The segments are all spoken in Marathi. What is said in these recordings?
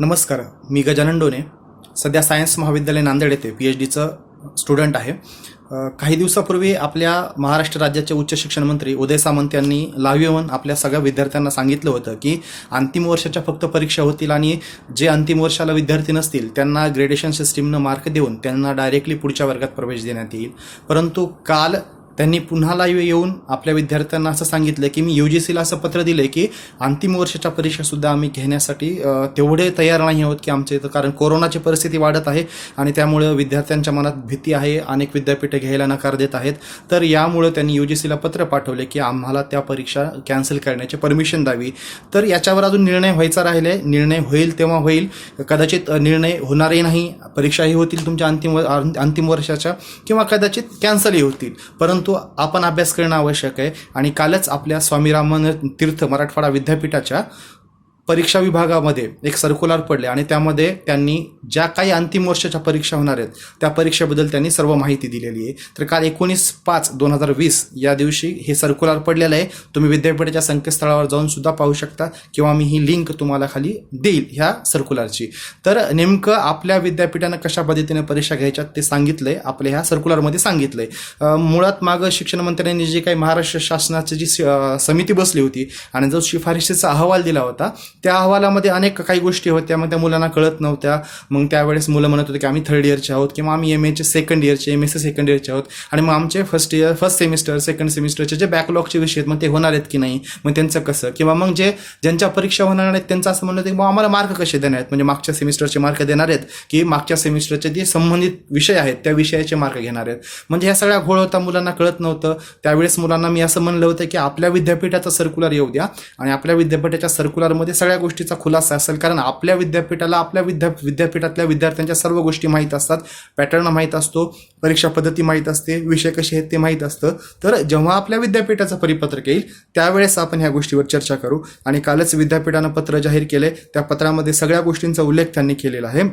नमस्कार, मी गजानन डोने. सध्या सायन्स महाविद्यालय नांदेड येथे PhDचं स्टुडंट आहे. काही दिवसापूर्वी आपल्या महाराष्ट्र राज्याचे उच्च शिक्षण मंत्री उदय सामंत यांनी लाईव्ह येऊन आपल्या सगळ्या विद्यार्थ्यांना सांगितलं होतं की अंतिम वर्षाच्या फक्त परीक्षा होतील आणि जे अंतिम वर्षाला विद्यार्थी नसतील त्यांना ग्रेडेशन सिस्टीमनं मार्क देऊन त्यांना डायरेक्टली पुढच्या वर्गात प्रवेश देण्यात येईल. परंतु काल त्यांनी पुन्हा लाईव्ह येऊन आपल्या विद्यार्थ्यांना असं सांगितलं की मी UGCला असं पत्र दिलं आहे की अंतिम वर्षाच्या परीक्षासुद्धा आम्ही घेण्यासाठी तेवढे तयार नाही आहोत की आमच्या इथं, कारण कोरोनाची परिस्थिती वाढत आहे आणि त्यामुळं विद्यार्थ्यांच्या मनात भीती आहे. अनेक विद्यापीठे घ्यायला नकार देत आहेत. तर यामुळं त्यांनी UGCला पत्र पाठवले की आम्हाला त्या परीक्षा कॅन्सल करण्याची परमिशन द्यावी. तर याच्यावर अजून निर्णय व्हायचा राहिले. निर्णय होईल तेव्हा होईल, कदाचित निर्णय होणारही नाही. परीक्षाही होतील तुमच्या अंतिम वर्षाच्या किंवा कदाचित कॅन्सलही होतील. परंतु आपण अभ्यास करणं आवश्यक आहे. आणि कालच आपल्या स्वामी रामानंद तीर्थ मराठवाडा विद्यापीठाच्या परीक्षा विभागामध्ये एक सर्क्युलर पडले आणि त्यामध्ये त्यांनी ज्या काही अंतिम वर्षाच्या परीक्षा होणार आहेत त्या परीक्षेबद्दल त्यांनी सर्व माहिती दिलेली आहे. तर काल 19/5/2020 या दिवशी हे सर्क्युलर पडलेलं आहे. तुम्ही विद्यापीठाच्या संकेतस्थळावर जाऊन सुद्धा पाहू शकता किंवा मी ही लिंक तुम्हाला खाली देईल ह्या सर्क्युलरची. तर नेमकं आपल्या विद्यापीठानं कशा पद्धतीने परीक्षा घ्यायच्या ते सांगितलंय, आपल्या ह्या सर्क्युलरमध्ये सांगितलंय. मुळात मागं शिक्षण मंत्र्यांनी जी काही महाराष्ट्र शासनाची जी समिती बसली होती आणि जो शिफारशीचा अहवाल दिला होता त्या अहवालामध्ये अनेक काही गोष्टी होत्या. मग त्या मुलांना कळत नव्हत्या. मग त्यावेळेस मुलं म्हणत होते की आम्ही 3rd इयरचे आहोत किंवा आम्ही MA सेकंड इयरचे, MSc सेकंड इयरचे आहोत आणि मग आमचे फर्स्ट सेमिस्टर सेकंड सेमिस्टरचे जे बॅकलॉगचे विषय आहेत मग ते होणार आहेत की नाही, मग त्यांचं कसं, किंवा मग ज्यांच्या परीक्षा होणार नाहीत त्यांचं असं म्हणलं होतं की मग आम्हाला मार्क कसे देणार आहेत, म्हणजे मागच्या सेमिस्टरचे मार्क देणार आहेत की मागच्या सेमिस्टरचे जे संबंधित विषय आहेत त्या विषयाचे मार्क घेणार आहेत. म्हणजे ह्या सगळ्या घोळ होता, मुलांना कळत नव्हतं. त्यावेळेस मुलांना मी असं म्हणलं होतं की आपल्या विद्यापीठाचा सर्क्युलर येऊ द्या आणि आपल्या विद्यापीठाच्या सर्क्युलरमध्ये सगळ्या गोष्टीचा खुलासा असेल, कारण आपल्या विद्यापीठाला आपल्या विद्यापीठातल्या विद्यार्थ्यांच्या सर्व गोष्टी माहीत असतात. पॅटर्न माहीत असतो, परीक्षा पद्धती माहीत असते, विषय कसे आहेत ते माहीत असतं. तर जेव्हा आपल्या विद्यापीठाचं परिपत्रक येईल त्यावेळेस आपण ह्या गोष्टीवर चर्चा करू. आणि कालच विद्यापीठानं पत्र जाहीर केले, त्या पत्रामध्ये सगळ्या गोष्टींचा उल्लेख त्यांनी केलेला आहे.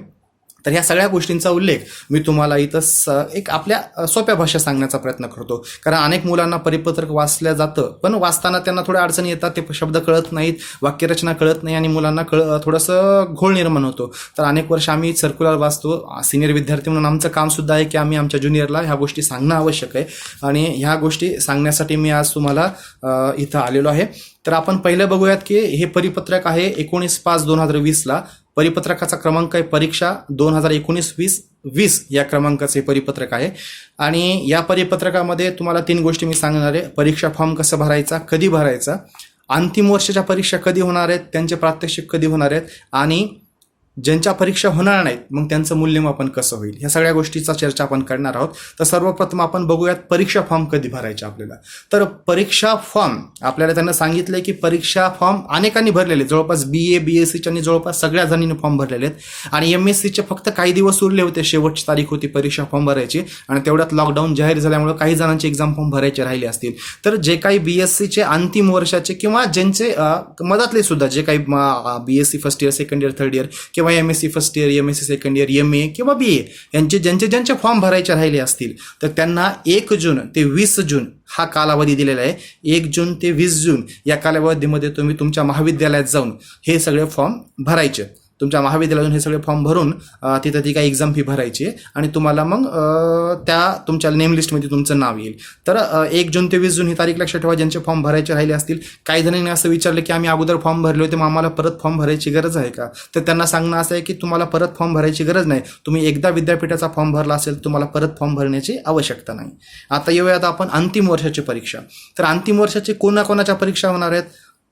तर ह्या सगळ्या गोष्टींचा उल्लेख मी तुम्हाला इथं एक आपल्या सोप्या भाषेत सांगण्याचा प्रयत्न करतो, कारण अनेक मुलांना परिपत्रक वाचलं जातं पण वाचताना त्यांना थोड्या अडचणी येतात, ते शब्द कळत नाहीत, वाक्यरचना कळत नाही आणि मुलांना थोडंसं घोळ निर्माण होतो. तर अनेक वर्ष आम्ही सर्क्युलर वाचतो. सिनियर विद्यार्थी म्हणून आमचं काम सुद्धा आहे की आम्ही आमच्या ज्युनियरला ह्या गोष्टी सांगणं आवश्यक आहे आणि ह्या गोष्टी सांगण्यासाठी मी आज तुम्हाला इथं आलेलो आहे. तर आपण पहिलं बघूयात की हे परिपत्रक आहे 19/5/2020ला. परिपत्रकाचा क्रमांक आहे परीक्षा 2019-20 या क्रमांकाचे परिपत्रक आहे. आणि या परिपत्रकामध्ये तुम्हाला 3 गोष्टी मी सांगणार आहे. परीक्षा फॉर्म कसं भरायचा, कधी भरायचा, अंतिम वर्षाच्या परीक्षा कधी होणार आहेत, त्यांचे प्रात्यक्षिक कधी होणार आहेत आणि ज्यांच्या परीक्षा होणार नाहीत मग त्यांचं मूल्यमापन कसं होईल, ह्या सगळ्या गोष्टीचा चर्चा आपण करणार आहोत. तर सर्वप्रथम आपण बघूयात परीक्षा फॉर्म कधी भरायचे आपल्याला. तर परीक्षा फॉर्म आपल्याला त्यांना सांगितलंय की परीक्षा फॉर्म अनेकांनी भरलेले, जवळपास BA BScच्यांनी जवळपास सगळ्या जणांनी फॉर्म भरलेले आहेत आणि MScचे फक्त काही दिवस उरले होते, शेवटची तारीख होती परीक्षा फॉर्म भरायची आणि तेवढ्यात लॉकडाऊन जाहीर झाल्यामुळे काही जणांचे एक्झाम फॉर्म भरायचे राहिले असतील. तर जे काही BScचे अंतिम वर्षाचे किंवा ज्यांचे मधातले सुद्धा जे काही BSc first year, second year, third year किंवा MSc first year, MSc second year, MA किंवा BA यांचे ज्यांचे फॉर्म भरायचे राहिले असतील तर त्यांना 1 जून ते 20 जून हा कालावधी दिलेला आहे. 1 जून ते 20 जून या कालावधीमध्ये तुम्ही तुमच्या महाविद्यालयात जाऊन हे सगळे फॉर्म भरायचे. तुमच्या महाविद्यालयातून हे सगळे फॉर्म भरून तिथं ती काही एक्झाम फी भरायची आणि तुम्हाला मग त्या तुमच्या नेम लिस्टमध्ये तुमचं नाव येईल. तर 1 जून ते 20 जून ही तारीख लक्षात ठेवा ज्यांचे फॉर्म भरायचे राहिले असतील. काही जणांनी असं विचारलं की आम्ही अगोदर फॉर्म भरले होते मग आम्हाला परत फॉर्म भरायची गरज आहे का, तर त्यांना सांगणं असं आहे की तुम्हाला परत फॉर्म भरायची गरज नाही. तुम्ही एकदा विद्यापीठाचा फॉर्म भरला असेल तुम्हाला परत फॉर्म भरण्याची आवश्यकता नाही. आता येऊयात आपण अंतिम वर्षाची परीक्षा. तर अंतिम वर्षाची कोणाकोणाच्या परीक्षा होणार आहेत.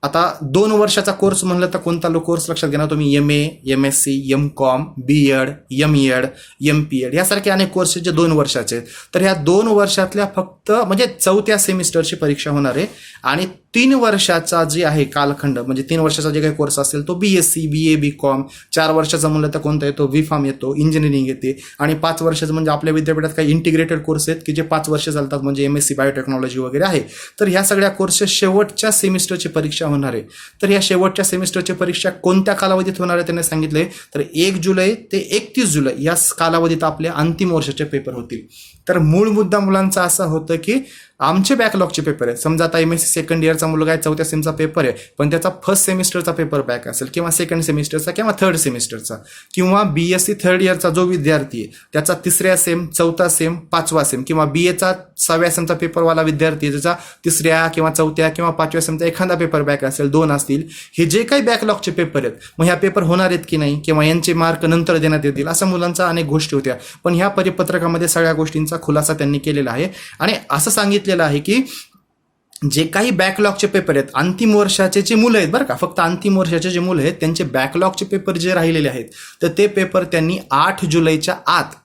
आता 2 वर्षाचा कोर्स म्हणलं तर कोणता कोर्स लक्षात घेणार तुम्ही, MA MSc MCom B.Ed MEd MPed यासारखे अनेक कोर्स जे 2 वर्षाचे. तर ह्या 2 वर्षातल्या फक्त म्हणजे 4थ्या सेमिस्टरची परीक्षा होणार आहे आणि 3 वर्षाचा जे आहे कालखंड म्हणजे 3 वर्षाचा जे काही कोर्स असेल तो BSc BA BCom. 4 वर्षाचा म्हणलं तर कोणता येतो, B.Pharm येतो, इंजिनिअरिंग येते आणि 5 वर्षाचं म्हणजे आपल्या विद्यापीठात काही इंटिग्रेटेड कोर्स आहेत की जे 5 वर्ष चालतात म्हणजे MSc बायोटेक्नॉलॉजी वगैरे आहे. तर ह्या सगळ्या कोर्सच्या शेवटच्या सेमिस्टरची परीक्षा होणार आहे. तर या शेवटच्या सेमिस्टरची परीक्षा कोणत्या कालावधीत होणार आहे त्यांनी सांगितले, तर 1 जुलै ते 31 जुलै या कालावधीत आपल्या अंतिम वर्षाचे पेपर होतील. तर मूळ मुद्दा मुलांचा असा होतं की आमचे बॅकलॉगचे पेपर आहेत. समजा आता MSc सेकंड इयरचा मुलगा आहे, 4थ्या सेमचा पेपर आहे, पण त्याचा फर्स्ट सेमिस्टरचा पेपर बॅक असेल किंवा सेकंड सेमिस्टरचा किंवा थर्ड सेमिस्टरचा, किंवा BSc थर्ड इयरचा जो विद्यार्थी आहे त्याचा 3ऱ्या सेम, 4था सेम, 5वा सेम, किंवा BAचा 6व्या सेमचा पेपरवाला विद्यार्थी ज्याचा 3ऱ्या किंवा 4थ्या किंवा 5व्या सेमचा एखादा पेपर बॅक असेल, 2 असतील, हे जे काही बॅकलॉगचे पेपर आहेत मग ह्या पेपर होणार आहेत की नाही किंवा यांचे मार्क नंतर देण्यात येतील, अशा मुलांचा अनेक गोष्टी होत्या. पण ह्या परिपत्रकामध्ये सगळ्या गोष्टींचा खुलासा त्यांनी केलेला आहे आणि असं सांगितलेलं आहे की जे काही बॅकलॉगचे पेपर आहेत, अंतिम वर्षाचे जे मुलं आहेत बरं का, फक्त अंतिम वर्षाचे जे मुलं आहेत त्यांचे बॅकलॉगचे पेपर जे राहिलेले आहेत तर ते पेपर त्यांनी 8 जुलैच्या आत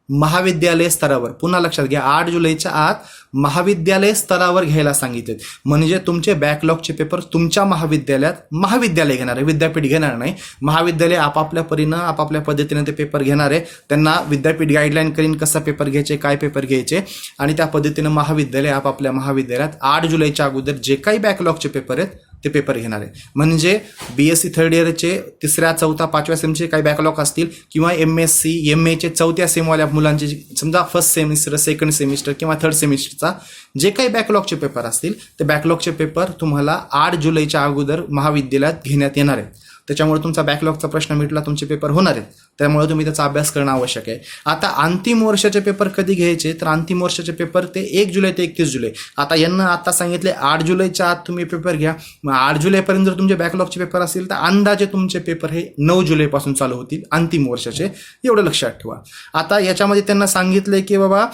महाविद्यालय स्तरावर, पुन्हा लक्षात घ्या, 8 जुलैच्या आत महाविद्यालय स्तरावर घ्यायला सांगितले. म्हणजे तुमचे बॅकलॉगचे पेपर तुमच्या महाविद्यालयात, महाविद्यालय घेणार आहे, विद्यापीठ घेणार नाही, महाविद्यालय आपापल्या परीनं आपापल्या पद्धतीने ते पेपर घेणार आहे. त्यांना विद्यापीठ गाईडलाईन करीन कसा पेपर घ्यायचे, काय पेपर घ्यायचे, आणि त्या पद्धतीनं महाविद्यालय आपापल्या महाविद्यालयात 8 जुलैच्या अगोदर जे काही बॅकलॉगचे पेपर आहेत ते पेपर घेणार आहे. म्हणजे BSc थर्ड इयरचे 3ऱ्या, 4था, 5व्या सेमचे काही बॅकलॉग असतील किंवा MSc MAचे 4थ्या सेमवाल्या मुलांचे समजा फर्स्ट सेमिस्टर, सेकंड सेमिस्टर किंवा थर्ड सेमिस्टरचा जे काही बॅकलॉगचे पेपर असतील ते बॅकलॉगचे पेपर तुम्हाला 8 जुलैच्या अगोदर महाविद्यालयात घेण्यात येणार आहेत. त्याच्यामुळे तुमचा बॅकलॉगचा प्रश्न मिटला, तुमचे पेपर होणार आहेत, त्यामुळे तुम्ही त्याचा अभ्यास करणं आवश्यक आहे. आता अंतिम वर्षाचे पेपर कधी घ्यायचे, तर अंतिम वर्षाचे पेपर ते 1 जुलै ते 31 जुलै. आता यांना आता सांगितले 8 जुलैच्या आत तुम्ही पेपर घ्या. मग 8 जुलैपर्यंत जर तुमचे बॅकलॉगचे पेपर असतील तर अंदाजे तुमचे पेपर हे 9 जुलैपासून चालू होतील अंतिम वर्षाचे, एवढं लक्षात ठेवा. आता याच्यामध्ये त्यांना सांगितलंय की बाबा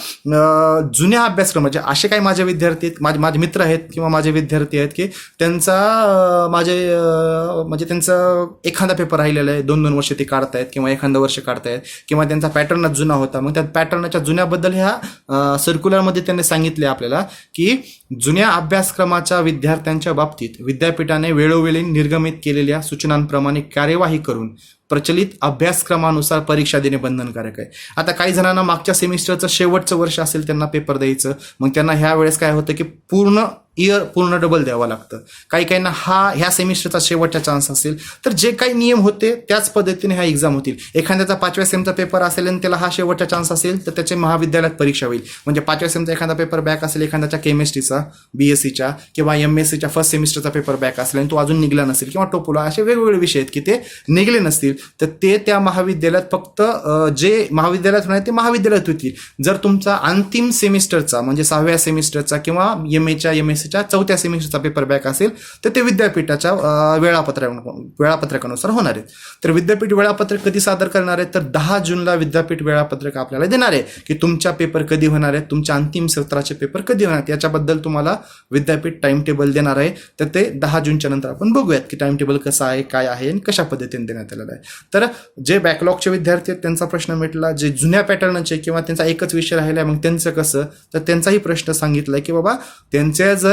जुन्या अभ्यासक्रमाचे असे काही माझे विद्यार्थी आहेत, माझे मित्र आहेत किंवा माझे विद्यार्थी आहेत की त्यांचा म्हणजे त्यांचं एखादा पेपर राहिलेला आहे, 2-2 वर्ष ते काढतायत किंवा एखादं वर्ष काढतायत, किंवा त्यांचा पॅटर्नच जुना होता. मग त्या पॅटर्नच्या जुन्याबद्दल ह्या सर्क्युलरमध्ये त्यांनी सांगितले आपल्याला की जुन्या अभ्यासक्रमाच्या विद्यार्थ्यांच्या बाबतीत विद्यापीठाने वेळोवेळी निर्गमित केलेल्या सूचनांप्रमाणे कार्यवाही करून प्रचलित अभ्यासक्रमानुसार परीक्षा देणे बंधनकारक आहे. आता काही जणांना मागच्या सेमिस्टरचं शेवटचं वर्ष असेल त्यांना पेपर द्यायचं, मग त्यांना ह्या वेळेस काय होतं की पूर्ण इयर पूर्ण डबल द्यावं लागतं. काही काहींना ह्या सेमिस्टरचा शेवटचा चान्स असेल तर जे काही नियम होते त्याच पद्धतीने ह्या एक्झाम होतील. एखाद्याचा 5व्या सेमचा पेपर असेल आणि त्याला हा शेवटचा चान्स असेल तर त्याचे महाविद्यालयात परीक्षा होईल. म्हणजे 5व्या सेमचा एखादा पेपर बॅक असेल, एखाद्याच्या केमिस्ट्रीचा, BScच्या किंवा MScच्या फर्स्ट सेमिस्टरचा पेपर बॅक असेल आणि तो अजून निघला नसेल, किंवा टोपोला, असे वेगवेगळे विषय आहेत की ते निघले नसतील तर ते त्या महाविद्यालयात फक्त जे महाविद्यालयात होणार ते महाविद्यालयात होतील. जर तुमचा अंतिम सेमिस्टरचा म्हणजे 6व्या सेमिस्टरचा किंवा MAच्या MScच्या 4थ्या सेमिस्टरचा पेपर बॅक असेल तर ते विद्यापीठाच्या वेळापत्रकानुसार होणार आहेत. तर विद्यापीठ वेळापत्रक कधी सादर करणार आहे तर 10 जूनला विद्यापीठ वेळापत्रक आपल्याला देणार आहे की तुमच्या पेपर कधी होणार आहेत, तुमच्या अंतिम सत्राचे पेपर कधी होणार आहेत, याच्याबद्दल तुम्हाला विद्यापीठ टाइम टेबल देणार आहे. तर ते 10 जूनच्या नंतर आपण बघूयात की टाइम टेबल कसं आहे, काय आहे आणि कशा पद्धतीने देण्यात आलेलं आहे. तर जे बॅकलॉगचे विद्यार्थी आहेत त्यांचा प्रश्न मिटला. जे जुन्या पॅटर्नचे किंवा त्यांचा एकच विषय राहिला आहे मग त्यांचं कसं, तर त्यांचाही प्रश्न सांगितलाय की बाबा त्यांचे जर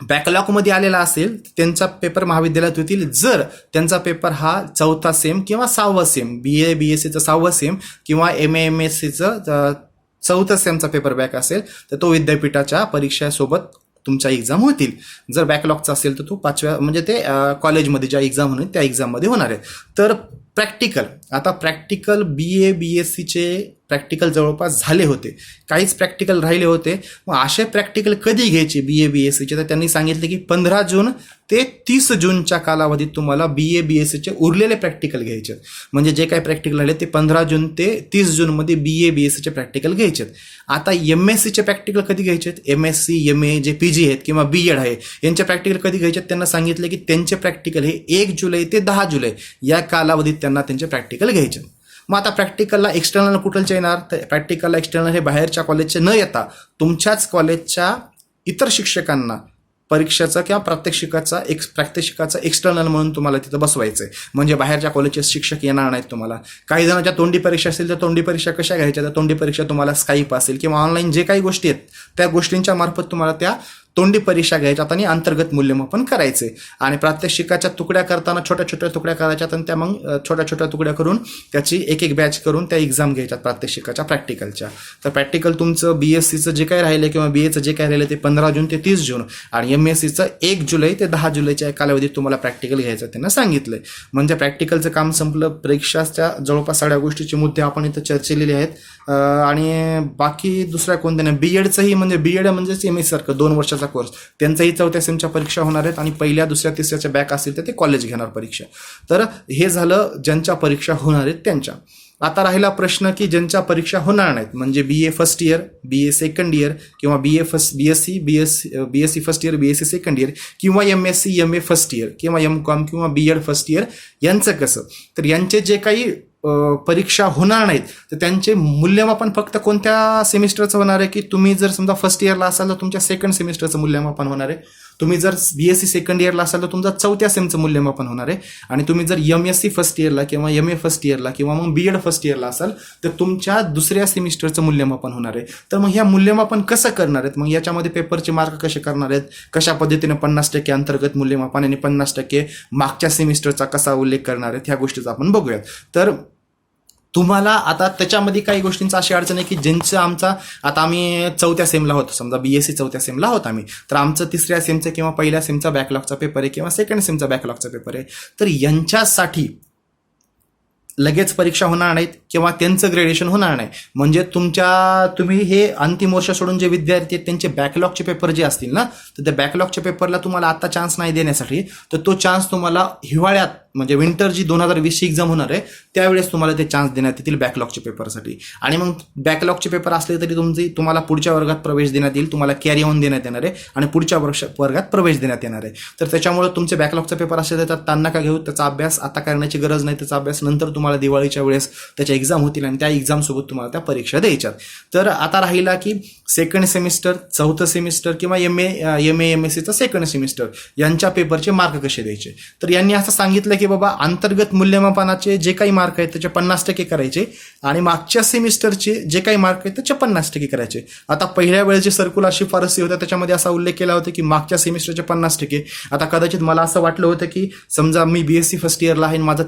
बॅकलॉगमध्ये आलेला असेल त्यांचा पेपर महाविद्यालयात होतील. जर त्यांचा पेपर हा 4था सेम किंवा 6वा सेम, BA BScचं 6वं सेम किंवा MA MScचं 4थं सेमचा पेपर बॅक असेल तर तो विद्यापीठाच्या परीक्षेसोबत तुमच्या एक्झाम होतील. जर बॅकलॉगचा असेल तर तो 5व्या म्हणजे ते कॉलेजमध्ये ज्या एक्झाम होईल त्या एक्झाममध्ये होणार आहे. तर प्रॅक्टिकल, आता प्रॅक्टिकल BA BScचे प्रॅक्टिकल जवळपास झाले होते, काहीच प्रॅक्टिकल राहिले होते. मग असे प्रॅक्टिकल कधी घ्यायचे BA BScचे, तर त्यांनी सांगितले की 15 जून ते 30 जूनच्या कालावधीत तुम्हाला BA BScचे उरलेले प्रॅक्टिकल घ्यायचे. म्हणजे जे काही प्रॅक्टिकल राहिले ते 15 जून ते 30 जूनमध्ये BA BScचे प्रॅक्टिकल घ्यायचे. आता MScचे प्रॅक्टिकल कधी घ्यायचे, MSc MA जे PG आहेत किंवा BEd आहे यांचे प्रॅक्टिकल कधी घ्यायचे, त्यांना सांगितले की त्यांचे प्रॅक्टिकल हे 1 जुलै ते 10 जुलै या कालावधीत त्यांना त्यांचे प्रॅक्टिकल घ्यायचे. मग आता प्रॅक्टिकलला एक्सटर्नल कुठलचे येणार, तर प्रॅक्टिकलला एक्सटर्नल हे बाहेरच्या कॉलेजचे न येता तुमच्याच कॉलेजच्या इतर शिक्षकांना परीक्षेचा किंवा प्रात्यक्षिकाचा एक्सटर्नल म्हणून तुम्हाला तिथं बसवायचं आहे. म्हणजे बाहेरच्या कॉलेजचे शिक्षक येणार नाहीत तुम्हाला. काही जणांच्या तोंडी परीक्षा असेल तर तोंडी परीक्षा कशा घ्यायच्या, तर तोंडी परीक्षा तुम्हाला स्काईप असेल किंवा ऑनलाईन जे काही गोष्टी आहेत त्या गोष्टींच्या मार्फत तुम्हाला त्या तोंडी परीक्षा घ्यायच्यात आणि अंतर्गत मूल्यमापन करायचे आणि प्रात्यक्षिकाच्या तुकड्या करताना छोट्या छोट्या तुकड्या करायच्यात आणि त्या मग छोट्या छोट्या तुकड्या करून त्याची एक एक बॅच करून त्या एक्झाम घ्यायच्यात प्रात्यक्षिकाच्या प्रॅक्टिकलच्या. तर प्रॅक्टिकल तुमचं BSCचं जे काही राहिलं किंवा BAचं जे काही राहिलं ते 15 जून ते 30 जून आणि MSCचं 1 जुलै ते 10 जुलैच्या कालावधीत तुम्हाला प्रॅक्टिकल घ्यायचं त्यांना सांगितलंय. म्हणजे प्रॅक्टिकलचं काम संपलं. परीक्षाच्या जवळपास सगळ्या गोष्टीचे मुद्दे आपण इथं चर्चेलेले आहेत आणि बाकी दुसऱ्या कोणत्या नाही. BEdचंही म्हणजे BEd म्हणजेच MSc सारखं 2 वर्षाचा कोर्स, त्यांचाही 4थ्या सेमच्या परीक्षा होणार आहेत आणि पहिल्या दुसऱ्या तिसऱ्याच्या बॅक असतील तर ते कॉलेज घेणार परीक्षा. तर हे झालं ज्यांच्या परीक्षा होणार आहेत त्यांच्या. आता राहिला प्रश्न की ज्यांच्या परीक्षा होणार नाहीत म्हणजे BA first year, BA second year किंवा BSc first year, BSc second year किंवा MSc MA फर्स्ट इयर किंवा MCOM किंवा BEd फर्स्ट इयर, यांचं कसं? तर यांचे जे काही परीक्षा होणार नाहीत तर त्यांचे मूल्यमापन फक्त कोणत्या सेमिस्टरचं होणार आहे की तुम्ही जर समजा फर्स्ट इयरला असाल तर तुमच्या सेकंड सेमिस्टरचं मूल्यमापन होणार आहे. तुम्ही जर BSc सेकंड इयरला असाल तर तुमचा 4थ्या सेमचं मूल्यमापन होणार आहे आणि तुम्ही जर MSc फर्स्ट इयरला किंवा MA फर्स्ट इयरला किंवा मग BEd फर्स्ट इयरला असाल तर तुमच्या दुसऱ्या सेमिस्टरचं मूल्यमापन होणार आहे. तर मग ह्या मूल्यमापन कसं करणार आहेत? मग याच्यामध्ये पेपरचे मार्क कसे करणार आहेत? कशा पद्धतीने 50% अंतर्गत मूल्यमापन आणि 50% मागच्या सेमिस्टरचा कसा उल्लेख करणार आहेत ह्या गोष्टीचा आपण बघूयात. तर तुम्हाला आता त्याच्यामध्ये काही गोष्टींचा अशी अडचण आहे की ज्यांचं आमचा आता आम्ही 4थ्या सेमला होतो, समजा BSc 4थ्या सेमला होत आम्ही, तर आमचं 3ऱ्या सेमचं किंवा पहिल्या सेमचा बॅकलॉगचा पेपर आहे किंवा सेकंड सेमचा बॅकलॉगचा पेपर आहे, तर यांच्यासाठी लगेच परीक्षा होणार नाहीत किंवा त्यांचं ग्रेडेशन होणार नाही. म्हणजे तुम्ही हे अंतिम वर्ष सोडून जे विद्यार्थी आहेत त्यांचे बॅकलॉगचे पेपर जे असतील ना, तर त्या बॅकलॉगच्या पेपरला तुम्हाला आता चान्स नाही देण्यासाठी, तर तो चान्स तुम्हाला हिवाळ्यात म्हणजे विंटर जी 2020ची एक्झाम होणार आहे त्यावेळेस तुम्हाला ते चान्स देण्यात येतील बॅकलॉगच्या पेपरसाठी. आणि मग बॅकलॉगचे पेपर असले तरी तुम्हाला पुढच्या वर्गात प्रवेश देण्यात येईल, तुम्हाला कॅरी ऑन देण्यात येणार आहे आणि पुढच्या वर्गात प्रवेश देण्यात येणार आहे. तर त्याच्यामुळे तुमचे बॅकलॉगचा पेपर असले तर ताण नका घेऊ, त्याचा अभ्यास आता करण्याची गरज नाही. त्याचा अभ्यास नंतर तुम्हाला दिवाळीच्या वेळेस त्याच्या एक्झाम होतील आणि त्या एक्झाम सोबत तुम्हाला त्या परीक्षा द्यायच्यात. तर आता राहिला की सेकंड सेमिस्टर, 4थं सेमिस्टर किंवा MA MScचं सेकंड सेमिस्टर यांच्या पेपरचे मार्क कसे द्यायचे. तर यांनी असं सांगितलं की बाबा अंतर्गत मूल्यमापनाचे जे काही मार्क आहेत त्याचे 50% करायचे आणि मागच्या सेमिस्टरचे जे काही मार्क आहेत त्याचे 50% करायचे. आता पहिल्या वेळेची सर्क्युलर शिफारसी होत्या त्याच्यामध्ये असा उल्लेख केला होता की मागच्या सेमिस्टरचे 50%. आता कदाचित मला असं वाटलं होतं की समजा मी BSc फर्स्ट इयरला आहे आणि माझा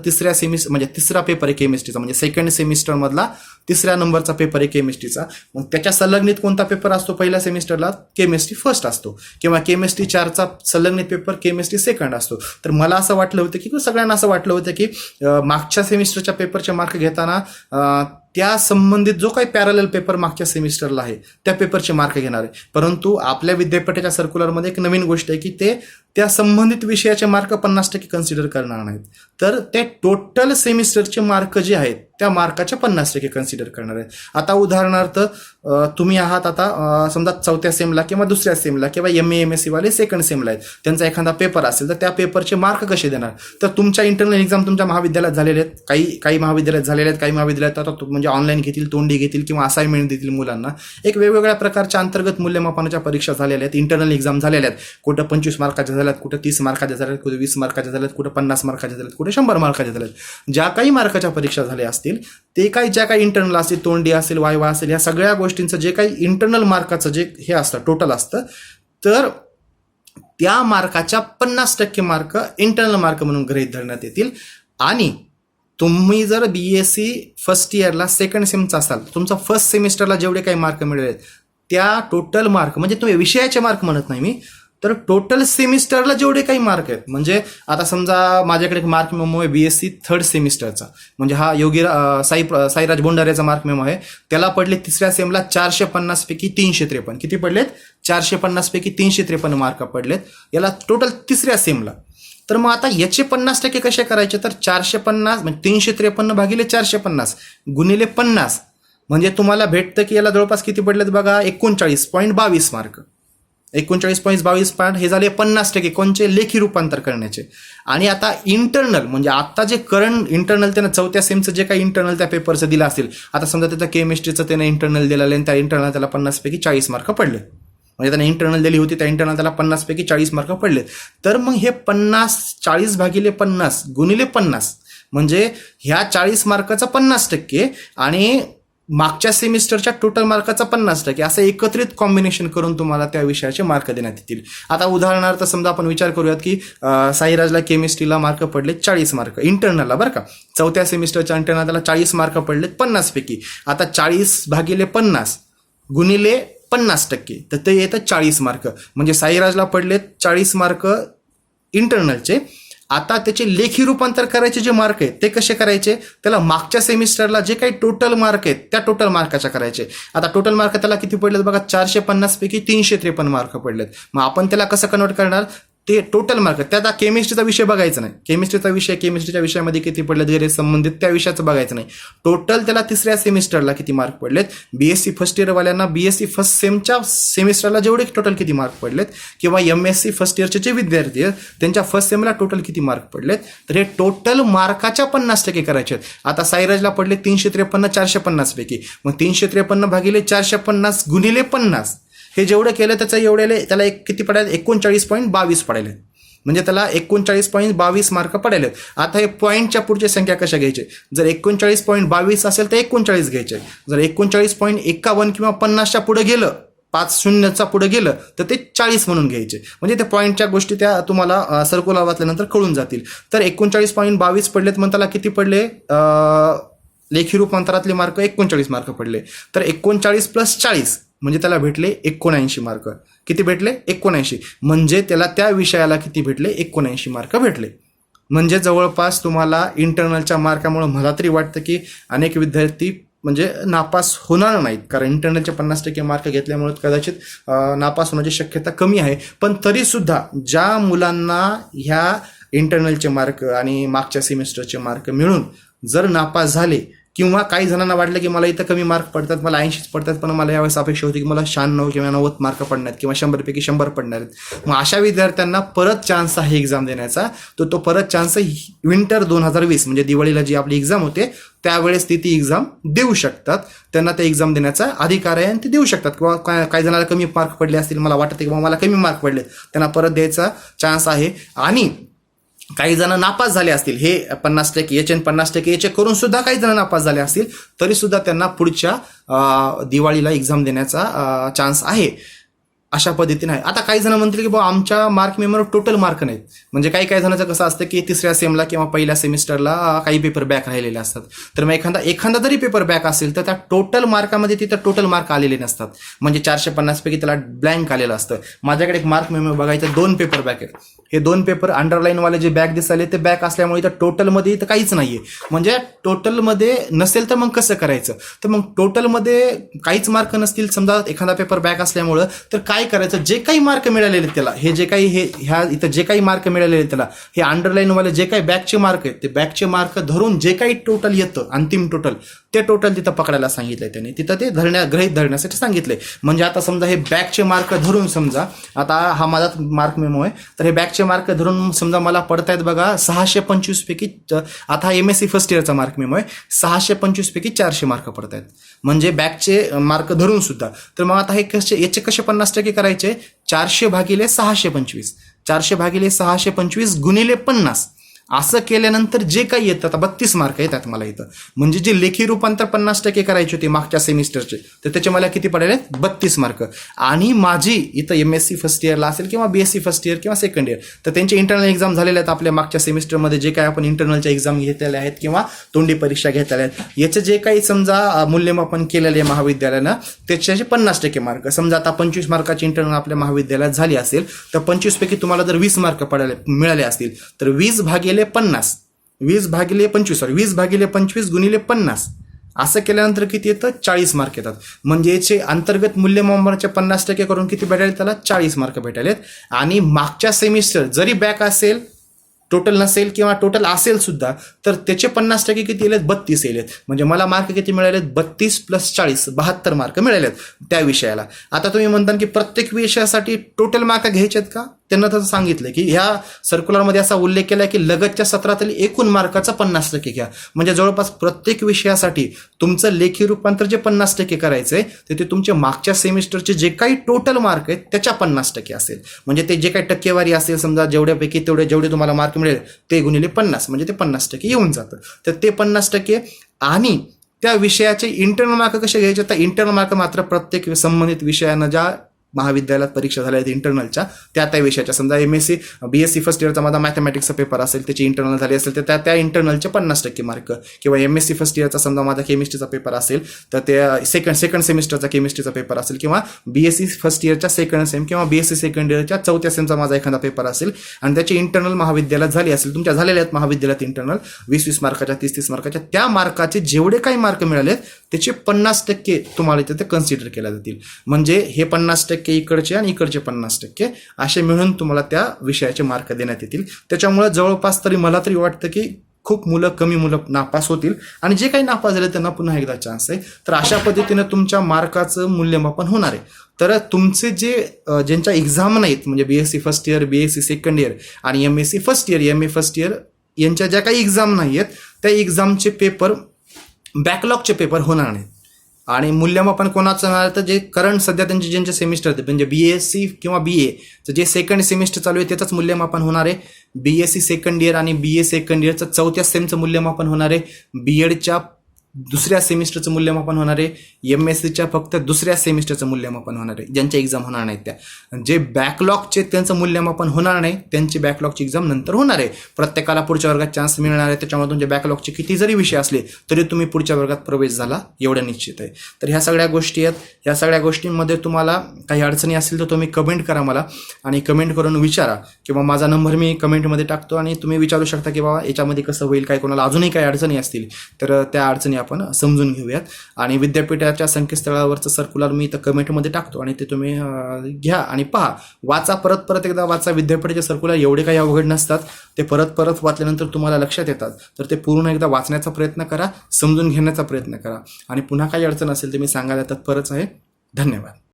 तिसरा पेपर आहे केमिस्ट्रीचा, म्हणजे सेकंड सेमिस्टर मधला 3ऱ्या नंबरचा पेपर आहे केमिस्ट्रीचा. मग त्याच्या संलग्नित कोणता पेपर असतो? पहिल्या सेमिस्टरला केमिस्ट्री फर्स्ट असतो किंवा केमिस्ट्री 4चा संलग्नित पेपर केमिस्ट्री सेकंड असतो. तर मला असं वाटलं होतं की सगळ्यांना असं वाटलं होतं की मागच्या सेमिस्टरच्या पेपरचे मार्क घेताना त्या संबंधित जो काही पॅरलल पेपर मागच्या सेमिस्टरला आहे त्या पेपरचे मार्क घेणार आहे. परंतु आपल्या विद्यापीठाच्या सर्क्युलरमध्ये एक नवीन गोष्ट आहे की ते त्या संबंधित विषयाचे मार्क 50% कन्सिडर करणार नाहीत, तर ते टोटल सेमिस्टरचे मार्क जे आहेत त्या मार्काचे 50% कन्सिडर करणार आहेत. आता उदाहरणार्थ तुम्ही आहात आता समजा 4थ्या सेमला किंवा 2ऱ्या सेमला किंवा MA MSc वाले सेकंड सेमला आहेत, त्यांचा एखादा पेपर असेल तर त्या पेपरचे मार्क कसे देणार? तर तुमच्या इंटरनल एक्झाम तुमच्या महाविद्यालयात झालेले आहेत, काही महाविद्यालयात झालेले आहेत, काही महाविद्यालयात आता म्हणजे ऑनलाईन घेतील, तोंडी घेतील किंवा असाइनमेंट देतील मुलांना. एक वेगवेगळ्या प्रकारच्या अंतर्गत मूल्यमापनाच्या परीक्षा झालेल्या आहेत, इंटरनल एक्झाम झालेल्या आहेत. कुठं 25 मार्काच्या झाल्यात, कुठं 30 मार्काच्या झाल्यात, कुठे 20 मार्काच्या झाल्यात, कुठे 50 मार्काच्या झाल्यात, कुठे 100 मार्काच्या झाल्यात. ज्या काही मार्काच्या परीक्षा झाल्या असतील ते काही ज्या काही इंटरनल असतील, तोंडी असेल, वायवा असेल, या सगळ्या गोष्टींचं जे काही इंटरनल मार्काचं जे हे असतं टोटल असतं, तर त्या मार्काच्या 50% मार्क इंटरनल मार्क म्हणून गृहीत धरण्यात येतील. आणि तुम्ही जर BSc फर्स्ट इयरला सेकंड सेमचा असाल, तुमचा फर्स्ट सेमिस्टरला जेवढे काही मार्क मिळाले त्या टोटल मार्क म्हणजे तुम्ही विषयाचे मार्क म्हणत नाही मी, तर टोटल सेमिस्टरला जेवढे काही मार्क आहेत, म्हणजे आता समजा माझ्याकडे मार्क मेमो आहे BSc थर्ड सेमिस्टरचा, म्हणजे हा साईराज बोंडारेचा मार्क मेमो आहे, त्याला पडले 3ऱ्या सेमला 450 पैकी 353. किती पडलेत? 450 पैकी 353 मार्क पडलेत याला टोटल 3ऱ्या सेमला. तर मग आता याचे 50% कसे करायचे? तर 450 म्हणजे 353 भागिले 450 गुणिले 50 म्हणजे तुम्हाला भेटतं की याला जवळपास किती पडलेत बघा, 39.22 मार्क. 39.22 पॉईंट हे झाले 50% कोणचे? लेखी रूपांतर करण्याचे. आणि आता इंटरनल म्हणजे आता जे करंट इंटरनल त्यानं 4थ्या सेमचं जे काही इंटरनल त्या पेपरचं दिलं असेल, आता समजा त्याचं केमिस्ट्रीचं त्यानं इंटरनल दिलं आणि त्या इंटरनल त्याला 50 पैकी 40 मार्क पडले, म्हणजे त्याने इंटरनल दिली होती त्या इंटरनल त्याला 50 पैकी 40 मार्क पडले. तर मग हे 40 भागिले 50 गुणिले 50 म्हणजे ह्या 40 मार्काचा 50% आणि मागच्या सेमिस्टरच्या टोटल मार्काचा 50% असं एकत्रित कॉम्बिनेशन करून तुम्हाला त्या विषयाचे मार्क देण्यात येतील. आता उदाहरणार्थ समजा आपण विचार करूयात की साईराजला केमिस्ट्रीला मार्क पडले 40 मार्क इंटरनलला, बरं का. चौथ्या सेमिस्टरच्या इंटरनल त्याला 40 मार्क पडलेत 50 पैकी. आता 40/50 गुणिले 50%, तर ते येतं 40 मार्क. म्हणजे साईराजला पडलेत 40 मार्क इंटरनलचे. आता त्याचे लेखी रूपांतर करायचे जे मार्क आहेत ते कसे करायचे, त्याला मागच्या सेमिस्टरला जे काही टोटल मार्क आहेत त्या टोटल मार्काच्या करायचे. आता टोटल मार्क त्याला किती पडलेत बघा, 450 पैकी 353 मार्क पडलेत. मग आपण त्याला कसं कन्वर्ट करणार, ते टोटल मार्क. त्यात केमिस्ट्रीचा विषय बघायचा नाही, केमिस्ट्रीच्या विषयामध्ये किती पडलेत वगैरे संबंधित त्या विषयाचं बघायचं नाही. टोटल त्याला तिसऱ्या सेमिस्टरला किती मार्क पडलेत, बीएससी फर्स्ट इयरवाल्यांना बीएससी फर्स्ट सेमच्या सेमिस्टरला जेवढे टोटल किती मार्क पडलेत, किंवा एमएससी फर्स्ट इयरचे जे विद्यार्थी आहेत त्यांच्या फर्स्ट सेमला टोटल किती मार्क पडलेत, तर हे टोटल मार्काच्या 50% करायचे आहेत. आता साईराजला पडले 353 450 पैकी. मग 353/450 गुणिले 50 हे जेवढं केलं त्याला किती पडायला, 39.22 पडायले. म्हणजे त्याला 39.22 मार्क पडायलेत. आता हे पॉईंटच्या पुढच्या संख्या कशा घ्यायचे, जर 39.22 असेल तर 39 घ्यायचे. जर 39.51 किंवा 50च्या पुढे गेलं, 5 शून्यचा पुढे गेलं तर ते 40 म्हणून घ्यायचे. म्हणजे त्या पॉईंटच्या गोष्टी त्या तुम्हाला सर्क्युलर वाचल्यानंतर कळून जातील. तर 39.22 पडलेत, मग त्याला किती पडले, लेखी रूपांतरातले मार्क 39 मार्क पडले. तर 39 + 40 म्हणजे त्याला भेटले 79 मार्क. किती भेटले, 79. म्हणजे त्याला त्या विषयाला किती भेटले, 79 मार्क भेटले. म्हणजे जवळपास तुम्हाला इंटरनलच्या मार्कामुळे मला तरी वाटतं की अनेक विद्यार्थी म्हणजे नापास होणार नाहीत, कारण इंटरनलचे 50% मार्क घेतल्यामुळे कदाचित नापास होण्याची शक्यता कमी आहे. पण तरीसुद्धा ज्या मुलांना ह्या इंटरनलचे मार्क आणि मागच्या सेमिस्टरचे मार्क मिळून जर नापास झाले, किंवा काही जणांना वाटलं की मला इथं कमी मार्क पडतात, मला 80 पडतात, पण मला यावेळेस अपेक्षा होती की मला 96 किंवा 90 मार्क पडणार किंवा 100 पैकी 100 पडणार आहेत. मग अशा विद्यार्थ्यांना परत चान्स आहे एक्झाम देण्याचा. तो परत चान्स विंटर 2020 म्हणजे दिवाळीला जी आपली एक्झाम होते त्यावेळेस ती एक्झाम देऊ शकतात. त्यांना ते एक्झाम देण्याचा अधिकार आहे आणि ते देऊ शकतात. किंवा काही जणांना कमी मार्क पडले असतील, मला वाटतं की मला कमी मार्क पडले, त्यांना परत द्यायचा चान्स आहे. आणि काही जण नापास झाले असतील, हे 50% याचे 50% याचे करून सुद्धा काही जण नापास झाले असतील, तरी सुद्धा त्यांना पुढच्या दिवाळीला एक्झाम देण्याचा चान्स आहे. अशा पद्धतीने आहे. आता काही जण म्हणतील की बाबा आमच्या मार्क मेमोवर टोटल मार्क नाहीत. म्हणजे काही जणांचं कसं असतं की तिसऱ्या सेमला किंवा पहिल्या सेमिस्टरला काही पेपर बॅक राहिलेले असतात. तर मग एखादा जरी पेपर बॅक असेल तर त्या टोटल मार्कामध्ये तिथं टोटल मार्क आलेले नसतात. म्हणजे 450 पैकी त्याला ब्लँक आलेलं असतं. माझ्याकडे एक मार्क मेमो बघायचं, 2 पेपर बॅक आहेत. हे 2 पेपर अंडरलाईनवाले जे बॅक दिसाले ते बॅक असल्यामुळे इथं टोटलमध्ये इथं काहीच नाहीये. म्हणजे टोटलमध्ये नसेल तर मग कसं करायचं, तर मग टोटलमध्ये काहीच मार्क नसतील, समजा एखादा पेपर बॅक असल्यामुळं, तर काय करायचं, जे काही मार्क मिळालेले त्याला, हे जे काही ह्या इथं जे काही मार्क मिळालेले त्याला, हे अंडरलाईनवाले जे काही बॅकचे मार्क आहेत ते बॅकचे मार्क धरून जे काही टोटल येतं अंतिम टोटल, ते टोटल तिथं पकडायला सांगितलंय त्यांनी. तिथं ते गृहीत धरण्यासाठी सांगितलंय. म्हणजे आता समजा हे बॅकचे मार्क धरून, समजा आता हा माझा मार्क मेमो आहे, तर हे बॅकचे मार्क धरून समजा मला पडतायत बघा 625 पैकी, आता हा MSc फर्स्ट इयरचा मार्क मेमो आहे, 625 पैकी 400 मार्क पडतायत. म्हणजे बॅकचे मार्क धरून सुद्धा. तर मग आता हे याचे कसे 50% करायचे, 400/625 400/625 गुणिले 50 असं केल्यानंतर जे काही येतं, आता 32 मार्क येतात मला इथं. म्हणजे जे लेखी रूपांतर 50% करायचे होते मागच्या सेमिस्टरचे, तर त्याचे मला किती पडले, 32 मार्क. आणि माझी इथं MSc फर्स्ट इयरला असेल किंवा BSc फर्स्ट इयर किंवा सेकंड इयर, तर त्यांचे इंटरनल एक्झाम झालेले आहेत. आपल्या मागच्या सेमिस्टरमध्ये जे काही आपण इंटरनलच्या एक्झाम घेतलेल्या आहेत किंवा तोंडी परीक्षा घेतलेल्या आहेत, याचे जे काही समजा मूल्यमापन केलेले आहे महाविद्यालयानं, त्याचे 50% मार्क. समजा आता 25 मार्काची इंटरनल आपल्या महाविद्यालयात झाली असेल, तर 25 पैकी तुम्हाला जर 20 मार्क मिळाले असतील, तर 20/50 20/25 गुणिले 50 असं केल्यानंतर किती येतं, 40 मार्क येतात. म्हणजे याचे अंतर्गत मूल्यमापनाचे 50% करून किती भेटायला, त्याला 40 मार्क भेटायलेत. आणि मागच्या सेमिस्टर जरी बॅक असेल, टोटल नसेल किंवा टोटल असेल सुद्धा, तर त्याचे 50% किती येलेत, 32 येलेत. म्हणजे मला मार्क किती मिळालेत, 32 + 40 72 मार्क मिळालेत त्या विषयाला. आता तुम्ही म्हणता की प्रत्येक विषयासाठी टोटल मार्क घ्यायचेत का, त्यांना तसं सांगितलं की ह्या सर्क्युलरमध्ये असा उल्लेख केला की लगतच्या सत्रातील एकूण मार्काचा 50% घ्या. म्हणजे जवळपास प्रत्येक विषयासाठी तुमचं लेखी रूपांतर जे 50% करायचंय, ते तुमचे मागच्या सेमिस्टरचे जे काही टोटल मार्क आहेत त्याच्या 50% असेल. म्हणजे ते जे काही टक्केवारी असेल, समजा जेवढ्यापैकी जेवढे तुम्हाला मार्क मिळेल ते गुणिले 50, म्हणजे ते 50% येऊन जातं. तर ते 50% आणि त्या विषयाचे इंटरनल मार्क कसे घ्यायचे, तर इंटरनल मार्क मात्र प्रत्येक संबंधित विषयानं ज्या महाविद्यालयात परीक्षा झाल्या आहेत इंटरनलच्या त्या विषयाच्या, समजा MSc BSc फर्स्ट इयरचा माझा मॅथमॅटिक्सचा पेपर असेल, त्याची इंटरनल झाली असेल तर त्या इंटरनलचे 50% मार्क, किंवा MSc फर्स्ट इयरचा समजा माझा केमिस्ट्रीचा पेपर असेल तर ते सेकंड सेमिस्टरचा केमिस्ट्रीचा पेपर असेल, किंवा BSc फर्स्ट इयरच्या सेकंड सेम किंवा BSc सेकंड इयरच्या चौथ्या सेमचा माझा एखादा पेपर असेल आणि त्याची इंटरनल महाविद्यालयात झाली असेल, तुमच्या झालेल्या आहेत महाविद्यालयात इंटरनल 20-20 मार्काच्या 30-30 मार्काच्या, त्या मार्काचे जेवढे काही मार्क मिळाले त्याचे 50% तुम्हाला तिथे कन्सिडर केल्या जातील. म्हणजे हे 50% इकडचे आणि इकडचे 50% असे मिळून तुम्हाला त्या विषयाचे मार्क देण्यात येतील. त्याच्यामुळे जवळपास तरी मला तरी वाटतं की खूप कमी मुलं नापास होतील आणि जे काही नापास झाले त्यांना पुन्हा एकदा चान्स आहे. तर अशा पद्धतीनं तुमच्या मार्काचं मूल्यमापन होणार आहे. तर तुमचे ज्यांच्या एक्झाम नाहीत, म्हणजे BSc first year, BSc second year आणि MSc first year, MA first year यांच्या ज्या काही एक्झाम नाही आहेत त्या एक्झामचे पेपर बॅकलॉगचे पेपर होणार नाहीत. आणि मूल्यमापन कोणाचं होणार, तर जे करंट सध्या त्यांचे ज्यांचे सेमिस्टर आहेत, म्हणजे BSc किंवा BA तर जे सेकंड सेमिस्टर चालू आहे त्याचंच मूल्यमापन होणार आहे. BSc सेकंड इयर आणि BA सेकंड इयरचं चौथ्या सेमचं मूल्यमापन होणार आहे. BEdच्या दुसऱ्या सेमिस्टरचं मूल्यमापन होणार आहे. MScच्या फक्त दुसऱ्या सेमिस्टरचं मूल्यमापन होणार आहे, ज्यांच्या एक्झाम होणार नाहीत त्या. जे बॅकलॉगचे त्यांचं मूल्यमापन होणार नाही, त्यांची बॅकलॉगची एक्झाम नंतर होणार आहे. प्रत्येकाला पुढच्या वर्गात चान्स मिळणार आहे. त्याच्यामुळे तुमचे बॅकलॉगचे किती जरी विषय असले तरी तुम्ही पुढच्या वर्गात प्रवेश झाला एवढं निश्चित आहे. तर ह्या सगळ्या गोष्टी आहेत. ह्या सगळ्या गोष्टींमध्ये तुम्हाला काही अडचणी असतील तर तुम्ही कमेंट करा मला, आणि कमेंट करून विचारा, किंवा माझा नंबर मी कमेंटमध्ये टाकतो आणि तुम्ही विचारू शकता की बाबा याच्यामध्ये कसं होईल, काय कोणाला अजूनही काही अडचणी असतील तर त्या अडचणी आपण समजून घेऊयात. आणि विद्यापीठाच्या संकेतस्थळावरचं सर्क्युलर मी इथं कमेंटमध्ये टाकतो आणि ते तुम्ही घ्या आणि पहा, वाचा, परत एकदा वाचा. विद्यापीठाचे सर्क्युलर एवढे काही अवघड नसतात, ते परत वाचल्यानंतर तुम्हाला लक्षात येतात. तर ते पूर्ण एकदा वाचण्याचा प्रयत्न करा, समजून घेण्याचा प्रयत्न करा, आणि पुन्हा काही अडचण असेल तर मी सांगायला तत्परच आहे. धन्यवाद.